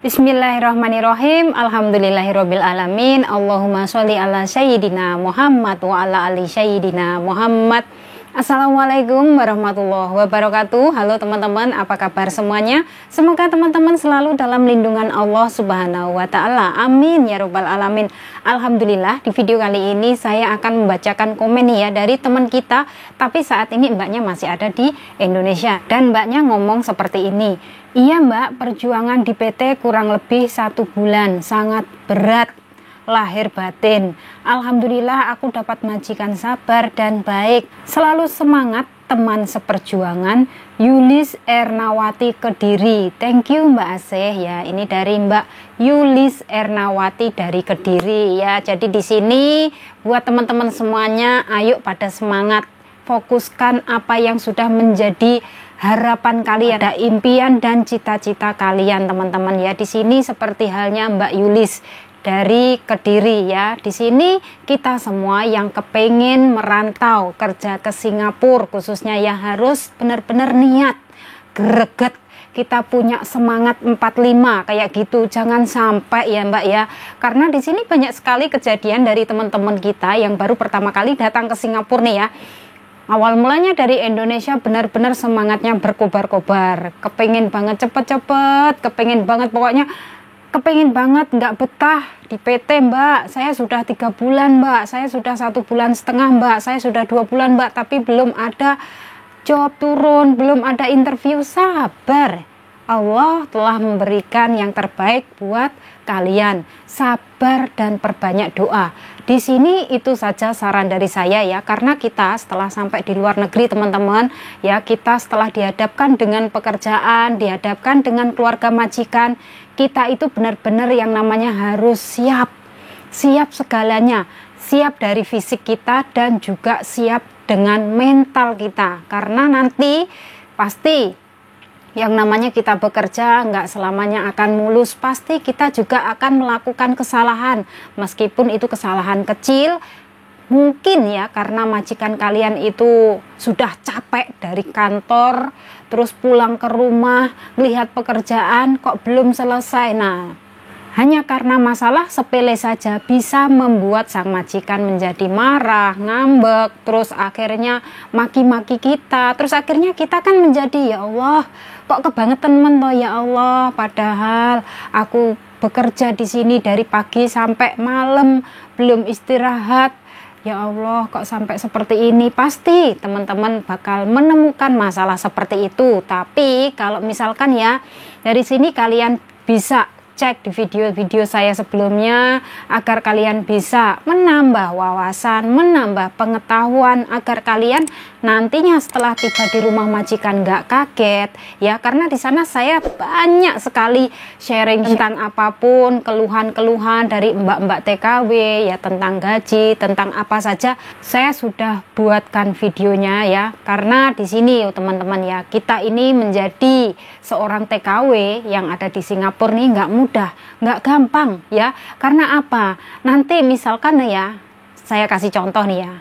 Bismillahirrahmanirrahim. Alhamdulillahirabbil alamin. Allahumma sholli ala sayyidina Muhammad wa ala ali sayyidina Muhammad. Assalamualaikum warahmatullahi wabarakatuh. Halo teman-teman, apa kabar semuanya? Semoga teman-teman selalu dalam lindungan Allah Subhanahu wa taala. Amin ya rabbal alamin. Alhamdulillah, di video kali ini saya akan membacakan komen ya dari teman kita, tapi saat ini mbaknya masih ada di Indonesia dan mbaknya ngomong seperti ini. Iya mbak, perjuangan di PT kurang lebih 1 bulan, sangat berat lahir batin. Alhamdulillah aku dapat majikan sabar dan baik, selalu semangat, teman seperjuangan. Yulis Ernawati Kediri. Thank you Mbak Asih ya. Ini dari Mbak Yulis Ernawati dari Kediri ya. Jadi di sini buat teman-teman semuanya, ayo pada semangat, fokuskan apa yang sudah menjadi harapan kalian, ada impian dan cita-cita kalian teman-teman ya. Di sini seperti halnya Mbak Yulis dari Kediri ya. Di sini kita semua yang kepengen merantau kerja ke Singapura khususnya ya harus benar-benar niat, greget, kita punya semangat 45 kayak gitu. Jangan sampai ya Mbak ya, karena di sini banyak sekali kejadian dari teman-teman kita yang baru pertama kali datang ke Singapura nih ya. Awal mulanya dari Indonesia benar-benar semangatnya berkobar-kobar, kepengen banget cepet-cepet, kepengen banget pokoknya, kepengen banget, nggak betah di PT mbak. Saya sudah 3 bulan mbak, saya sudah 1,5 bulan mbak, saya sudah 2 bulan mbak, tapi belum ada job turun, belum ada interview. Sabar, Allah telah memberikan yang terbaik buat kalian. Sabar dan perbanyak doa. Di sini itu saja saran dari saya ya, karena kita setelah sampai di luar negeri teman-teman ya, kita setelah dihadapkan dengan pekerjaan, dihadapkan dengan keluarga majikan, kita itu benar-benar yang namanya harus siap segalanya, siap dari fisik kita dan juga siap dengan mental kita, karena nanti pasti yang namanya kita bekerja nggak selamanya akan mulus, pasti kita juga akan melakukan kesalahan, meskipun itu kesalahan kecil. Mungkin ya karena majikan kalian itu sudah capek dari kantor, terus pulang ke rumah, melihat pekerjaan kok belum selesai. Nah, hanya karena masalah sepele saja bisa membuat sang majikan menjadi marah, ngambek, terus akhirnya maki-maki kita. Terus akhirnya kita kan menjadi, ya Allah, kok kebangetan mentoh ya Allah, padahal aku bekerja di sini dari pagi sampai malam belum istirahat. Ya Allah, kok sampai seperti ini? Pasti teman-teman bakal menemukan masalah seperti itu. Tapi kalau misalkan ya dari sini kalian bisa cek di video-video saya sebelumnya agar kalian bisa menambah wawasan, menambah pengetahuan, agar kalian nantinya setelah tiba di rumah majikan nggak kaget ya, karena di sana saya banyak sekali sharing tentang apapun, keluhan-keluhan dari mbak-mbak TKW ya, tentang gaji, tentang apa saja saya sudah buatkan videonya ya. Karena di sini teman-teman ya, kita ini menjadi seorang TKW yang ada di Singapura nih nggak mudah, nggak gampang ya. Karena apa? Nanti misalkan ya, saya kasih contoh nih ya,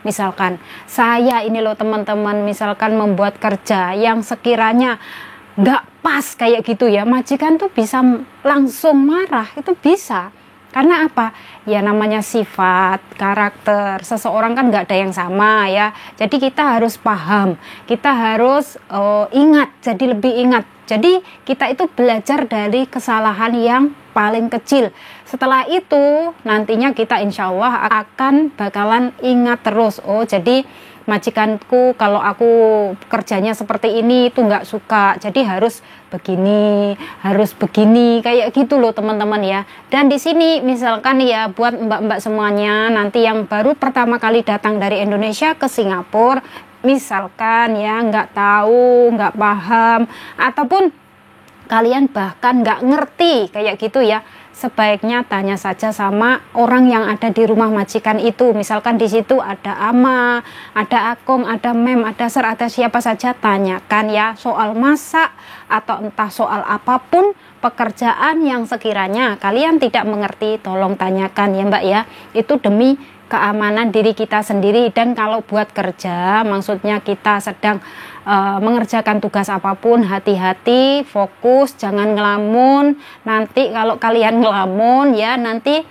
misalkan saya ini loh teman-teman, misalkan membuat kerja yang sekiranya nggak pas kayak gitu ya, majikan tuh bisa langsung marah, itu bisa. Karena apa? Ya namanya sifat, karakter seseorang kan nggak ada yang sama ya. Jadi kita harus paham, kita harus ingat, jadi lebih ingat. Jadi kita itu belajar dari kesalahan yang paling kecil. Setelah itu nantinya kita insya Allah akan bakalan ingat terus. Oh jadi majikanku kalau aku kerjanya seperti ini itu nggak suka, jadi harus begini kayak gitu loh teman-teman ya. Dan di sini misalkan ya buat mbak-mbak semuanya nanti yang baru pertama kali datang dari Indonesia ke Singapura, misalkan ya nggak tahu, nggak paham, ataupun kalian bahkan nggak ngerti kayak gitu ya, sebaiknya tanya saja sama orang yang ada di rumah majikan itu. Misalkan di situ ada ama, ada akong, ada mem, ada ser, ada siapa saja, tanyakan ya soal masak atau entah soal apapun pekerjaan yang sekiranya kalian tidak mengerti, tolong tanyakan ya mbak ya. Itu demi keamanan diri kita sendiri. Dan kalau buat kerja, maksudnya kita sedang mengerjakan tugas apapun, hati-hati, fokus, jangan ngelamun. Nanti kalau kalian ngelamun ya nanti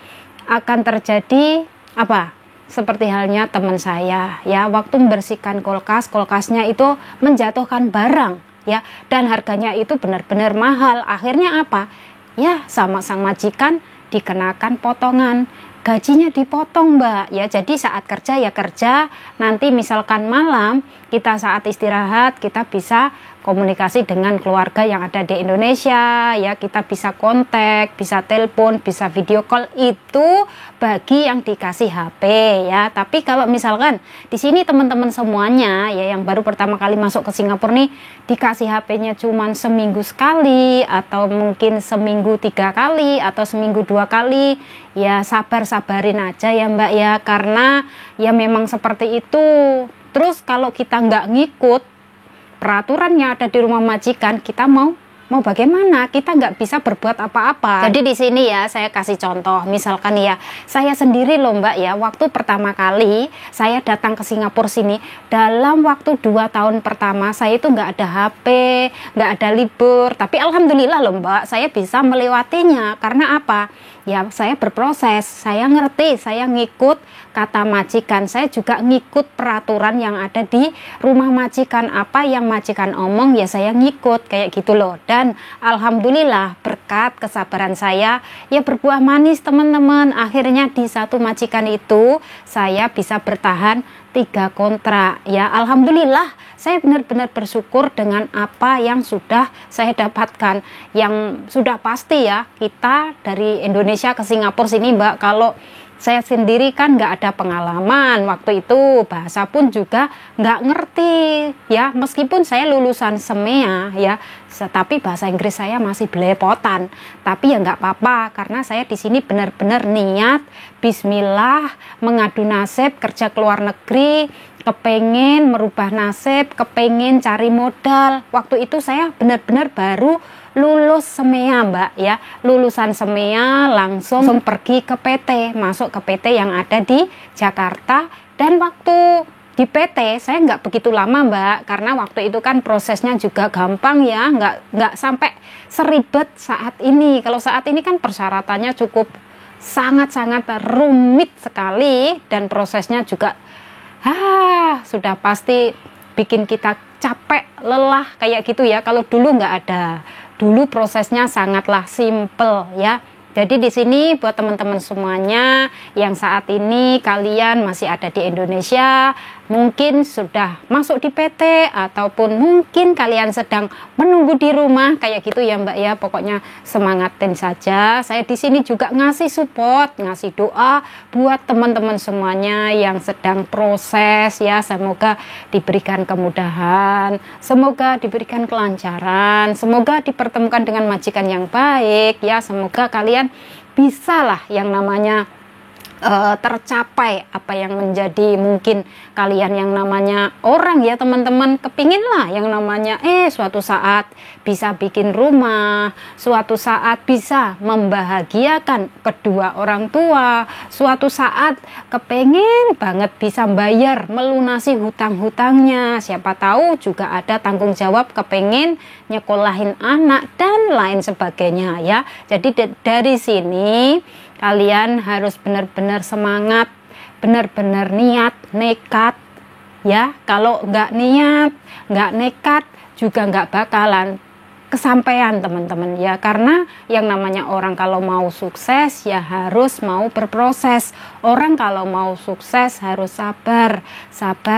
akan terjadi apa? Seperti halnya teman saya ya, waktu membersihkan kulkas, kulkasnya itu menjatuhkan barang ya, dan harganya itu benar-benar mahal. Akhirnya apa? Ya sama sang majikan dikenakan potongan, gajinya dipotong mbak ya. Jadi saat kerja ya kerja, nanti misalkan malam kita saat istirahat kita bisa komunikasi dengan keluarga yang ada di Indonesia ya, kita bisa kontak, bisa telepon, bisa video call. Itu bagi yang dikasih HP ya. Tapi kalau misalkan di sini teman-teman semuanya ya yang baru pertama kali masuk ke Singapura nih, dikasih HP-nya cuman seminggu sekali atau mungkin seminggu 3 kali atau seminggu 2 kali, ya sabarin aja ya mbak ya, karena ya memang seperti itu. Terus kalau kita nggak ngikut peraturan yang ada di rumah majikan, kita mau bagaimana? Kita nggak bisa berbuat apa-apa. Jadi di sini ya saya kasih contoh, misalkan ya saya sendiri loh mbak ya, waktu pertama kali saya datang ke Singapura sini, dalam waktu 2 tahun pertama saya itu nggak ada HP, nggak ada libur, tapi alhamdulillah loh mbak, saya bisa melewatinya. Karena apa? Ya saya berproses, saya ngerti, saya ngikut kata majikan, saya juga ngikut peraturan yang ada di rumah majikan. Apa yang majikan omong ya saya ngikut, kayak gitu loh. Dan alhamdulillah berkat kesabaran saya ya berbuah manis teman-teman. Akhirnya di satu majikan itu saya bisa bertahan 3 kontrak ya. Alhamdulillah saya benar-benar bersyukur dengan apa yang sudah saya dapatkan. Yang sudah pasti ya, kita dari Indonesia ke Singapura sini mbak, kalau saya sendiri kan nggak ada pengalaman waktu itu, bahasa pun juga nggak ngerti ya, meskipun saya lulusan SEMEA ya, tapi bahasa Inggris saya masih belepotan. Tapi ya nggak apa-apa, karena saya di sini benar-benar niat bismillah mengadu nasib kerja ke luar negeri, kepengen merubah nasib, kepengen cari modal. Waktu itu saya benar-benar baru lulus SEMEA mbak ya, lulusan SEMEA langsung pergi ke PT, masuk ke PT yang ada di Jakarta. Dan waktu di PT saya nggak begitu lama mbak, karena waktu itu kan prosesnya juga gampang ya, nggak sampai seribet saat ini. Kalau saat ini kan persyaratannya cukup sangat-sangat rumit sekali, dan prosesnya juga sudah pasti bikin kita capek, lelah kayak gitu ya. Kalau dulu nggak ada, dulu prosesnya sangatlah simple ya. Jadi di sini buat teman-teman semuanya yang saat ini kalian masih ada di Indonesia, mungkin sudah masuk di PT ataupun mungkin kalian sedang menunggu di rumah kayak gitu ya Mbak ya. Pokoknya semangatin saja. Saya di sini juga ngasih support, ngasih doa buat teman-teman semuanya yang sedang proses ya. Semoga diberikan kemudahan, semoga diberikan kelancaran, semoga dipertemukan dengan majikan yang baik ya. Semoga kalian bisalah yang namanya tercapai apa yang menjadi mungkin kalian yang namanya orang ya teman-teman, kepingin lah yang namanya suatu saat bisa bikin rumah, suatu saat bisa membahagiakan kedua orang tua, suatu saat kepengen banget bisa bayar melunasi hutang-hutangnya, siapa tahu juga ada tanggung jawab kepengen nyekolahin anak dan lain sebagainya ya. Jadi dari sini kalian harus benar-benar semangat, benar-benar niat, nekat ya. Kalau nggak niat, nggak nekat juga nggak bakalan kesampaian teman-teman ya. Karena yang namanya orang kalau mau sukses ya harus mau berproses. Orang kalau mau sukses harus sabar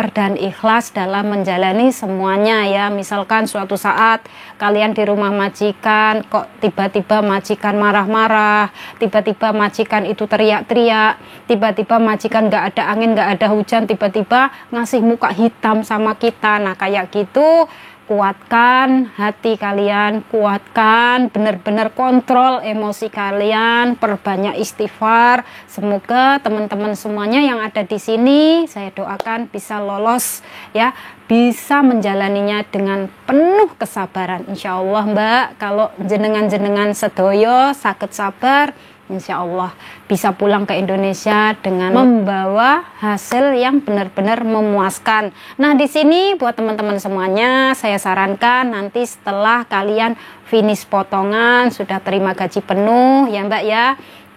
dan ikhlas dalam menjalani semuanya ya. Misalkan suatu saat kalian di rumah majikan kok tiba-tiba majikan marah-marah, tiba-tiba majikan itu teriak-teriak, tiba-tiba majikan nggak ada angin, nggak ada hujan, tiba-tiba ngasih muka hitam sama kita. Nah kayak gitu, kuatkan hati kalian, kuatkan, benar-benar kontrol emosi kalian, perbanyak istighfar. Semoga teman-teman semuanya yang ada di sini, saya doakan bisa lolos ya, bisa menjalaninya dengan penuh kesabaran. Insya Allah Mbak, kalau jenengan-jenengan sedoyo sakit sabar, insya Allah bisa pulang ke Indonesia dengan membawa hasil yang benar-benar memuaskan. Nah, di sini buat teman-teman semuanya, saya sarankan nanti setelah kalian finish potongan, sudah terima gaji penuh ya Mbak ya,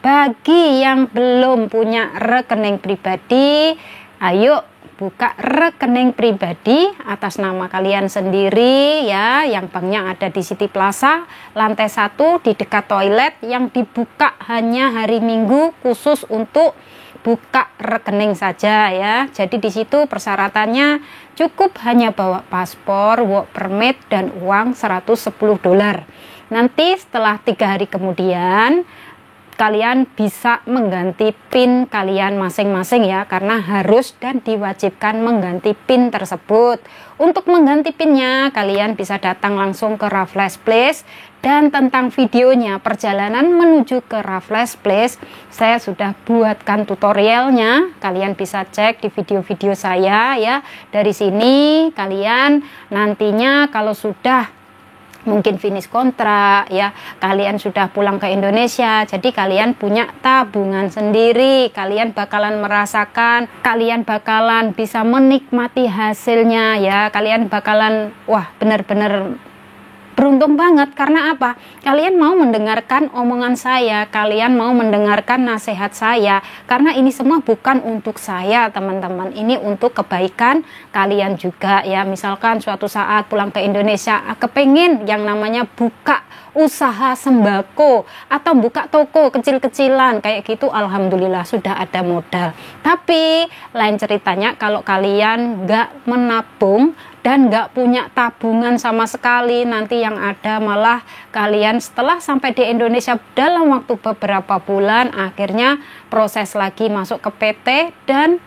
bagi yang belum punya rekening pribadi, ayo buka rekening pribadi atas nama kalian sendiri ya, yang banknya ada di City Plaza lantai 1 di dekat toilet, yang dibuka hanya hari Minggu khusus untuk buka rekening saja ya. Jadi di situ persyaratannya cukup hanya bawa paspor, work permit dan uang $110. Nanti setelah 3 hari kemudian kalian bisa mengganti PIN kalian masing-masing ya, karena harus dan diwajibkan mengganti PIN tersebut. Untuk mengganti PIN-nya kalian bisa datang langsung ke Raffles Place, dan tentang videonya perjalanan menuju ke Raffles Place saya sudah buatkan tutorialnya, kalian bisa cek di video-video saya ya. Dari sini kalian nantinya kalau sudah mungkin finish kontrak ya, kalian sudah pulang ke Indonesia, jadi kalian punya tabungan sendiri, kalian bakalan merasakan, kalian bakalan bisa menikmati hasilnya ya, kalian bakalan wah benar-benar beruntung banget. Karena apa? Kalian mau mendengarkan omongan saya, kalian mau mendengarkan nasihat saya, karena ini semua bukan untuk saya teman-teman, ini untuk kebaikan kalian juga ya. Misalkan suatu saat pulang ke Indonesia kepengen yang namanya buka usaha sembako atau buka toko kecil-kecilan kayak gitu, alhamdulillah sudah ada modal. Tapi lain ceritanya kalau kalian nggak menabung dan nggak punya tabungan sama sekali, nanti yang ada malah kalian setelah sampai di Indonesia dalam waktu beberapa bulan akhirnya proses lagi masuk ke PT dan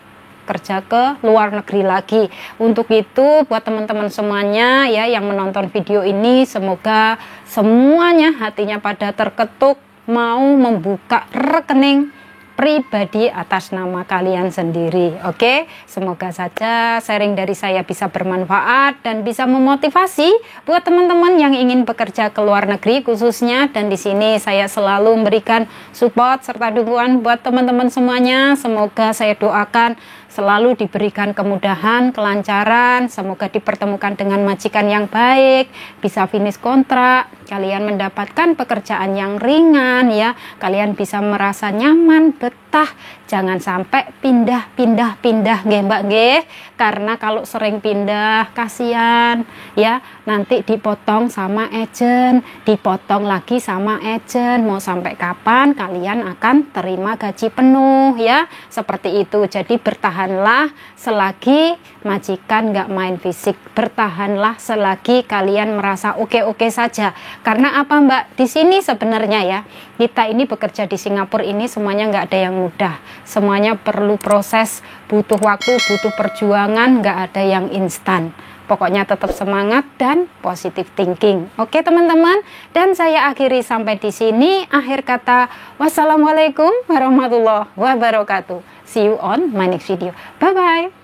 kerja ke luar negeri lagi. Untuk itu buat teman-teman semuanya ya yang menonton video ini, semoga semuanya hatinya pada terketuk mau membuka rekening pribadi atas nama kalian sendiri. Oke, semoga saja sharing dari saya bisa bermanfaat dan bisa memotivasi buat teman-teman yang ingin bekerja ke luar negeri khususnya. Dan di sini saya selalu memberikan support serta dukungan buat teman-teman semuanya. Semoga saya doakan selalu diberikan kemudahan, kelancaran, semoga dipertemukan dengan majikan yang baik, bisa finish kontrak, kalian mendapatkan pekerjaan yang ringan ya, kalian bisa merasa nyaman, betah, jangan sampai pindah nggih Mbak nggih, karena kalau sering pindah kasihan ya, nanti dipotong sama agen, dipotong lagi sama agen, mau sampai kapan kalian akan terima gaji penuh ya, seperti itu. Jadi bertahanlah selagi majikan nggak main fisik, bertahanlah selagi kalian merasa oke-oke saja. Karena apa Mbak, di sini sebenarnya ya, kita ini bekerja di Singapura ini semuanya nggak ada yang mudah, semuanya perlu proses, butuh waktu, butuh perjuangan, nggak ada yang instan. Pokoknya tetap semangat dan positive thinking. Oke teman-teman, dan saya akhiri sampai di sini. Akhir kata, wassalamualaikum warahmatullahi wabarakatuh. See you on my next video. Bye bye.